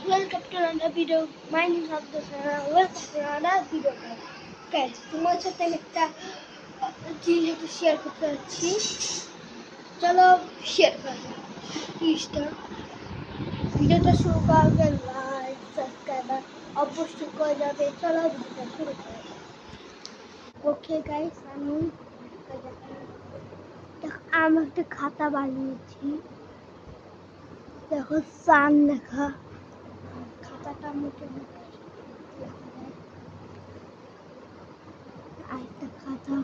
welcome to another video. My name is Abdul. Welcome to another video, guys. তোমার সাথে আমি একটা জিনিস একটু শেয়ার করতে যাচ্ছি। চলো শেয়ার করি। স্টার্ট ভিডিওটা শুরু করবে, লাইক সাবস্ক্রাইব অবশ্যই করে যাবে। চলো ভিডিওটা শুরু করি। ওকে গাইস, আমি একটা খাতা বানিয়েছি। দেখো সান লেখা, খাতাটা মুখে আরেকটা খাতা,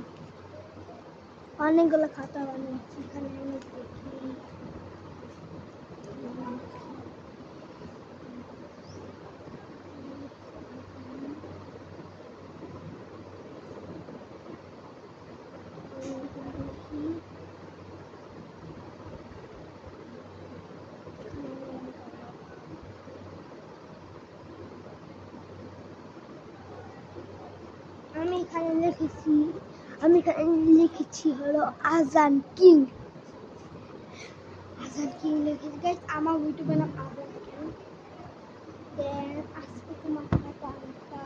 অনেকগুলো খাতা বানিয়েছি। এখানে আমি দেখি আমি এখানে লিখেছি হলো আজান কিং। লিখেছি গাইস। আমার ইউটিউবে নাম আজান কিং। দেন আজকে তোমার সাথে একটা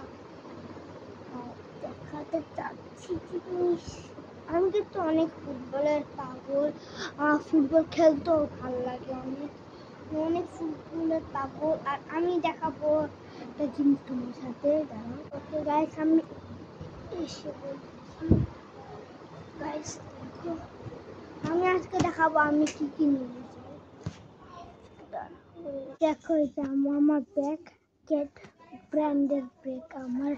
দেখাতে চাচ্ছি জিনিস। আমি কিন্তু অনেক ফুটবলের পাগল। আমার ফুটবল খেলতেও ভালো লাগে অনেক অনেক ফুটবলের পাগল। আর আমি দেখাবো একটা জিনিস তোমার সাথে। দাঁড়াও। ওকে গাইস, আমি এসে বলছি গাইস, দেখো আমি আজকে দেখাবো আমি কি কি নিয়েছি। দেখো এটা আমার ব্যাগ, কেট ব্র্যান্ডের ব্যাগ আমার।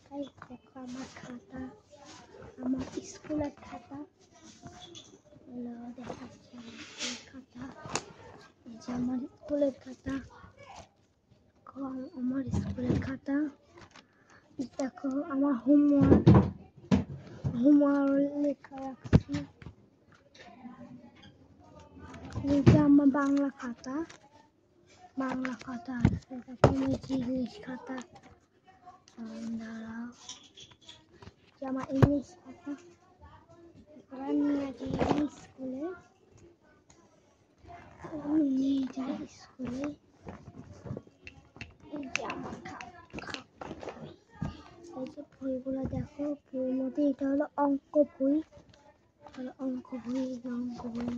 গাইস দেখো আমার খাতা, আমার স্কুলের খাতা। দেখাচ্ছি আমার স্কুলের খাতা। এই যে আমার স্কুলের খাতা, আমার স্কুলের খাতা। দেখো আমার হোমওয়ার্ক লেখা রাখছি। এই যে আমার বাংলা খাতা আছে। দেখো ইংলিশ খাতা। দাঁড়াও, আমার ইংলিশ খাতা নিয়ে যাই স্কুলে। নিয়ে যাই স্কুলে। এই যে আমার এই যে বইগুলো দেখো, বইয়ের মধ্যে এটা হলো অঙ্ক বই। অঙ্ক বইয়ের মধ্যে অঙ্ক বই।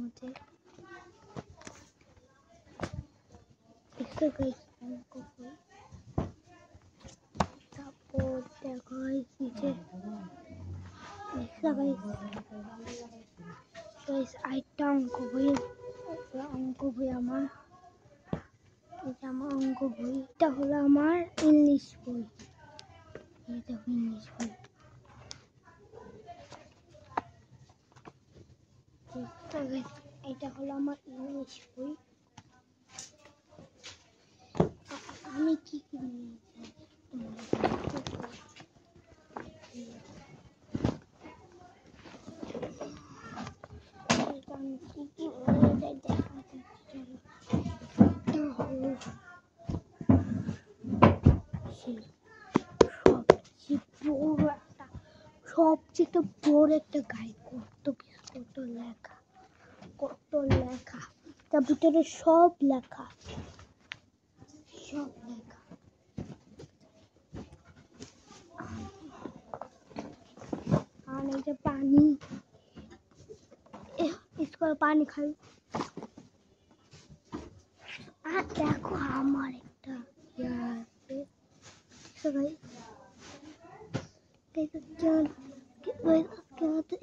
তারপর দেখো আরেকটা অঙ্ক বই আমার। এটা আমার অঙ্ক বই। এটা হলো আমার ইংলিশ বই। এই দেখো ইংলিশ বই। এটা হলো আমার ইংলিশ বই। আমি কি কি নিয়েছি সবচেয়ে বড় একটা গাইড। কত লেখা তার ভিতরে সব লেখা। আর এই যে পানি, স্কুলে পানি খাই। আর দেখো আমার একটা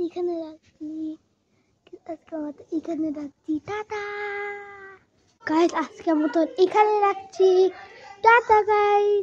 এখানে রাখছি। টাটা গাইস, আজকের মতন এখানে রাখছি। Tata guys.